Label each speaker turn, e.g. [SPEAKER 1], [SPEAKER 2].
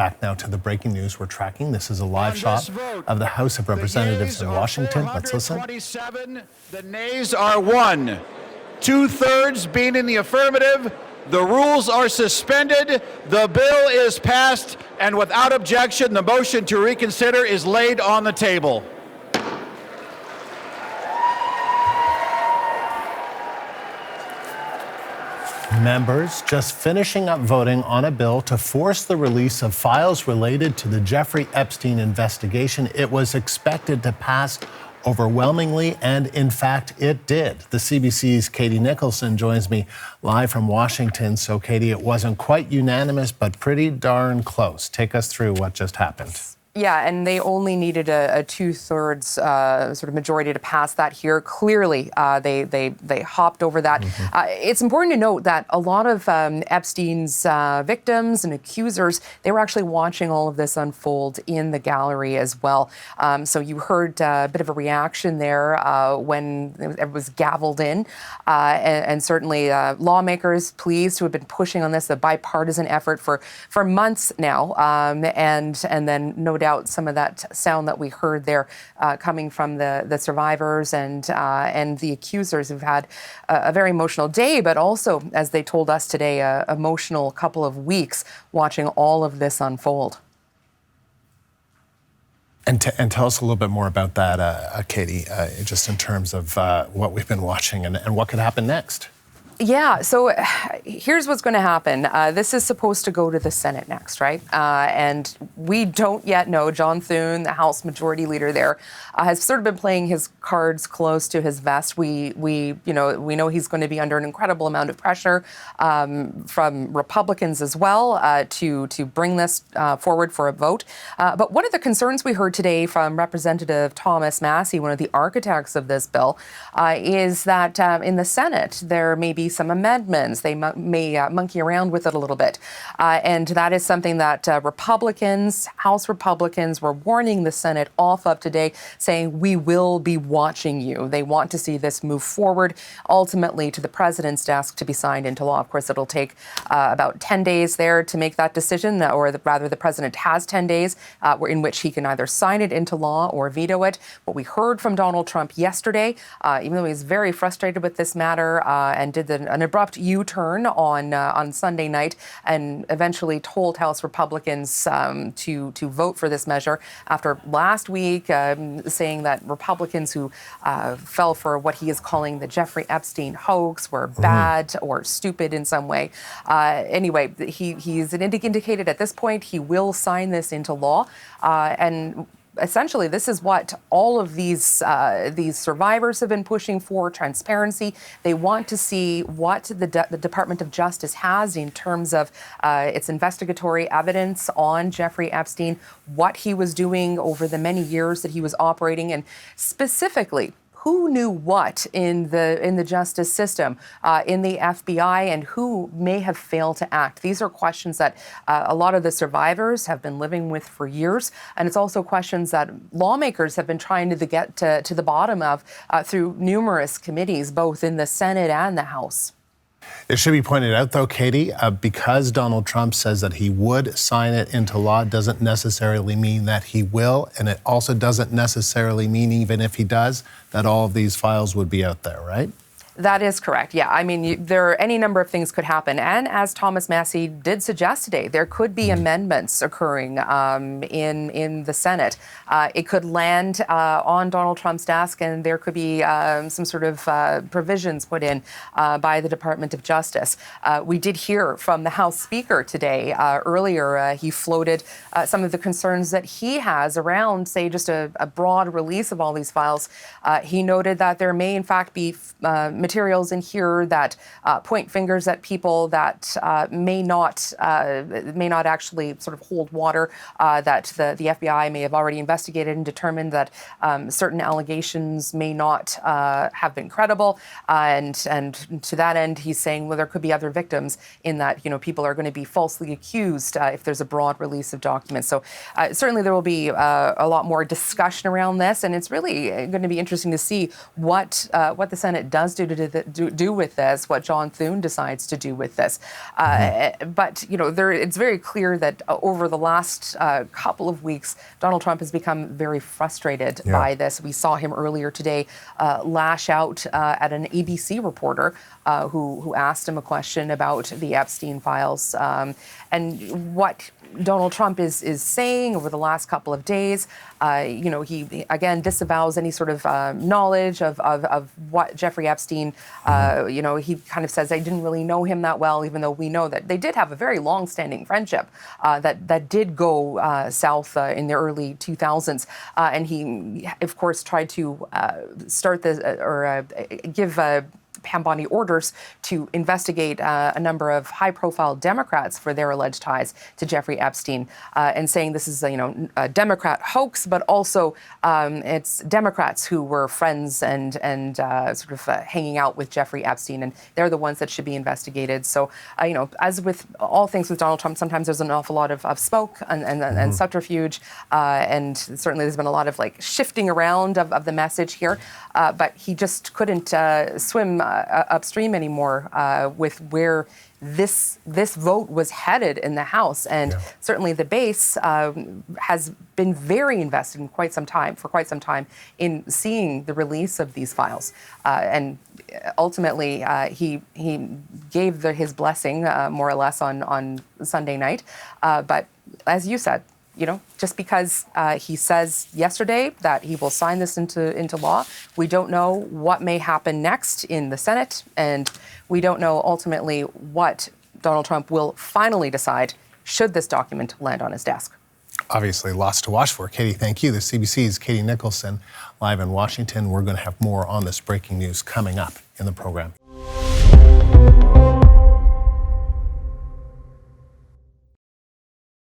[SPEAKER 1] back now to the breaking news we're tracking. This is a live shot of the House of Representatives in Washington. Let's listen.
[SPEAKER 2] The nays are 1. 2/3 being in the affirmative. The rules are suspended. The bill is passed, and without objection, the motion to reconsider is laid on the table.
[SPEAKER 1] Members just finishing up voting on a bill to force the release of files related to the Jeffrey Epstein investigation. It was expected to pass overwhelmingly, and in fact, it did. The CBC's Katie Nicholson joins me live from Washington. So, Katie, it wasn't quite unanimous, but pretty darn close. Take us through what just happened.
[SPEAKER 3] Yeah, and they only needed a 2/3 sort of majority to pass that here. Clearly, they hopped over that. It's important to note that a lot of Epstein's victims and accusers, they were actually watching all of this unfold in the gallery as well. So you heard a bit of a reaction there when it was gavelled in. And certainly lawmakers pleased to have been pushing on this, a bipartisan effort for months now. And then no doubt some of that sound that we heard there coming from the survivors and the accusers who've had a very emotional day, but also, as they told us today, a emotional couple of weeks watching all of this unfold.
[SPEAKER 1] And tell us a little bit more about that, Katie, just in terms of what we've been watching and what could happen next.
[SPEAKER 3] Yeah, so here's what's going to happen. This is supposed to go to the Senate next, right? And we don't yet know. John Thune, the House Majority Leader there, has sort of been playing his cards close to his vest. We know he's going to be under an incredible amount of pressure from Republicans as well to bring this forward for a vote. But one of the concerns we heard today from Representative Thomas Massey, one of the architects of this bill, is that in the Senate there may be some amendments. They may monkey around with it a little bit. And that is something that House Republicans were warning the Senate off of today, saying, we will be watching you. They want to see this move forward, ultimately to the president's desk to be signed into law. Of course, it'll take about 10 days there to make that decision, or rather the president has 10 days in which he can either sign it into law or veto it. What we heard from Donald Trump yesterday, even though he's very frustrated with this matter and did an abrupt U-turn on Sunday night and eventually told House Republicans to vote for this measure after last week saying that Republicans who fell for what he is calling the Jeffrey Epstein hoax were bad or stupid in some way. Anyway, he's indicated at this point he will sign this into law, and essentially, this is what all of these survivors have been pushing for: transparency. They want to see what the Department of Justice has in terms of its investigatory evidence on Jeffrey Epstein, what he was doing over the many years that he was operating, and specifically, who knew what in the justice system, in the FBI, and who may have failed to act? These are questions that a lot of the survivors have been living with for years, and it's also questions that lawmakers have been trying to get to the bottom of through numerous committees, both in the Senate and the House.
[SPEAKER 1] It should be pointed out, though, Katie, because Donald Trump says that he would sign it into law doesn't necessarily mean that he will, and it also doesn't necessarily mean, even if he does, that all of these files would be out there, right?
[SPEAKER 3] That is correct. Yeah, I mean, there are any number of things could happen. And as Thomas Massey did suggest today, there could be amendments occurring in the Senate. It could land on Donald Trump's desk, and there could be some sort of provisions put in by the Department of Justice. We did hear from the House Speaker today. Earlier, he floated some of the concerns that he has around, say, just a broad release of all these files. He noted that there may, in fact, be materials in here that point fingers at people that may not actually sort of hold water, that the FBI may have already investigated and determined that certain allegations may not have been credible. And to that end, he's saying, well, there could be other victims in that, people are going to be falsely accused if there's a broad release of documents. So certainly there will be a lot more discussion around this. And it's really going to be interesting to see what the Senate does do today do with this, what John Thune decides to do with this. But, it's very clear that over the last couple of weeks, Donald Trump has become very frustrated by this. We saw him earlier today lash out at an ABC reporter who asked him a question about the Epstein files and what Donald Trump is saying over the last couple of days. He again disavows any sort of knowledge of what Jeffrey Epstein, he kind of says, I didn't really know him that well, even though we know that they did have a very long-standing friendship that did go south in the early 2000s. And he, of course, tried to start this or give Pam Bondi orders to investigate a number of high-profile Democrats for their alleged ties to Jeffrey Epstein, and saying this is a Democrat hoax, but also it's Democrats who were friends and sort of hanging out with Jeffrey Epstein, and they're the ones that should be investigated. So, as with all things with Donald Trump, sometimes there's an awful lot of smoke and subterfuge, and certainly there's been a lot of shifting around of the message here, but he just couldn't swim upstream anymore with where this vote was headed in the House, and certainly the base has been very invested in for quite some time in seeing the release of these files, and ultimately he gave his blessing more or less on Sunday night, but as you said, just because he says yesterday that he will sign this into law, we don't know what may happen next in the Senate, and we don't know ultimately what Donald Trump will finally decide should this document land on his desk.
[SPEAKER 1] Obviously, lots to watch for. Katie, thank you. The CBC's Katie Nicholson live in Washington. We're going to have more on this breaking news coming up in the program.